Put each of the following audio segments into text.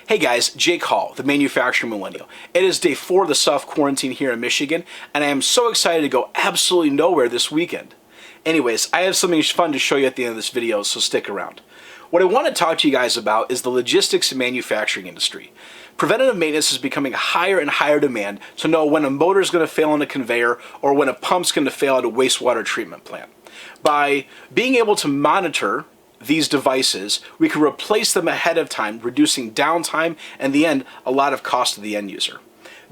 Hey guys, Jake Hall, the manufacturing millennial. It is day 4 of the soft quarantine here in Michigan, and I am so excited to go absolutely nowhere this weekend. Anyways, I have something fun to show you at the end of this video, so stick around. What I want to talk to you guys about is the logistics and manufacturing industry. Preventative maintenance is becoming higher and higher demand to know when a motor is going to fail on a conveyor or when a pump's going to fail at a wastewater treatment plant. By being able to monitor these devices, we can replace them ahead of time, reducing downtime and, in the end, a lot of cost to the end user.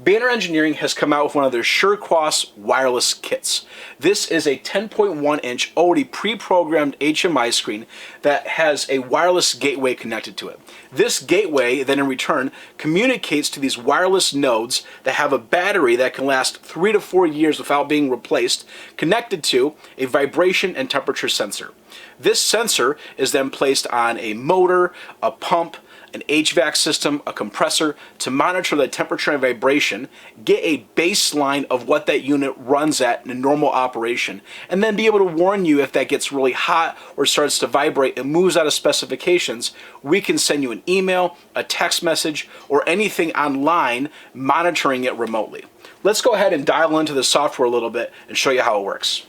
Banner Engineering has come out with one of their SureCross wireless kits. This is a 10.1-inch already pre-programmed HMI screen that has a wireless gateway connected to it. This gateway then in return communicates to these wireless nodes that have a battery that can last 3 to 4 years without being replaced, connected to a vibration and temperature sensor. This sensor is then placed on a motor, a pump, an HVAC system, a compressor to monitor the temperature and vibration, get a baseline of what that unit runs at in a normal operation, and then be able to warn you if that gets really hot or starts to vibrate and moves out of specifications. We can send you an email, a text message, or anything online monitoring it remotely. Let's go ahead and dial into the software a little bit and show you how it works.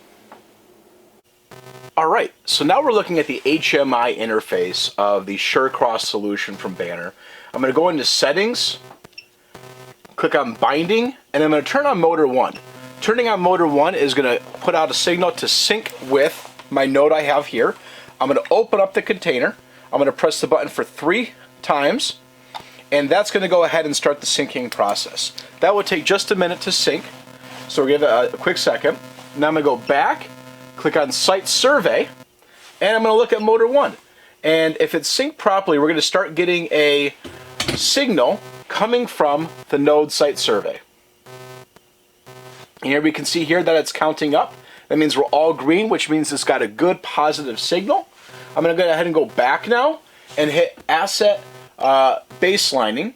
Alright, so now we're looking at the HMI interface of the SureCross solution from Banner. I'm going to go into Settings, click on Binding, and I'm going to turn on Motor 1. Turning on Motor 1 is going to put out a signal to sync with my node I have here. I'm going to open up the container. I'm going to press the button for 3 times, and that's going to go ahead and start the syncing process. That will take just a minute to sync, so we'll give it a quick second. Now I'm going to go back, click on Site Survey, and I'm going to look at Motor 1. And if it's synced properly, we're going to start getting a signal coming from the node Site Survey. And here we can see here that it's counting up. That means we're all green, which means it's got a good positive signal. I'm going to go ahead and go back now and hit Asset Baselining.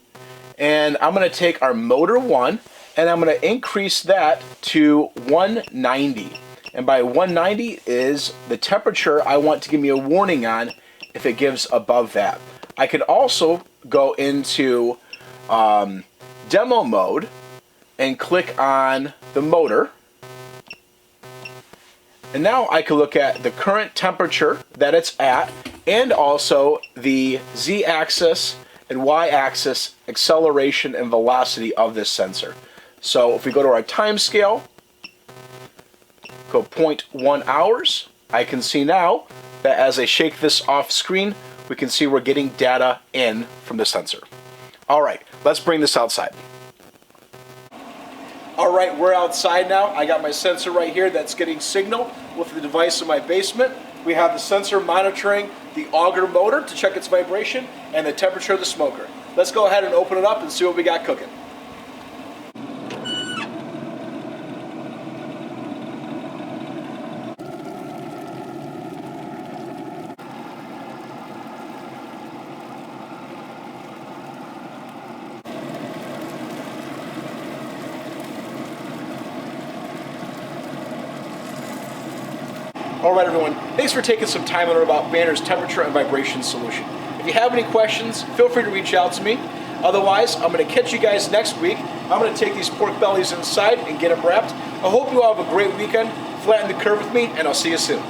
And I'm going to take our Motor 1 and I'm going to increase that to 190. And by 190 is the temperature I want to give me a warning on if it gives above that. I could also go into demo mode and click on the motor. And now I can look at the current temperature that it's at and also the Z-axis and Y-axis acceleration and velocity of this sensor. So if we go to our time scale, go 0.1 hours, I can see now that as I shake this off screen, we can see we're getting data in from the sensor. Alright, let's bring this outside. Alright, we're outside now. I got my sensor right here that's getting signal with the device in my basement. We have the sensor monitoring the auger motor to check its vibration and the temperature of the smoker. Let's go ahead and open it up and see what we got cooking. Alright everyone, thanks for taking some time to learn about Banner's temperature and vibration solution. If you have any questions, feel free to reach out to me. Otherwise, I'm going to catch you guys next week. I'm going to take these pork bellies inside and get them wrapped. I hope you all have a great weekend. Flatten the curve with me, and I'll see you soon.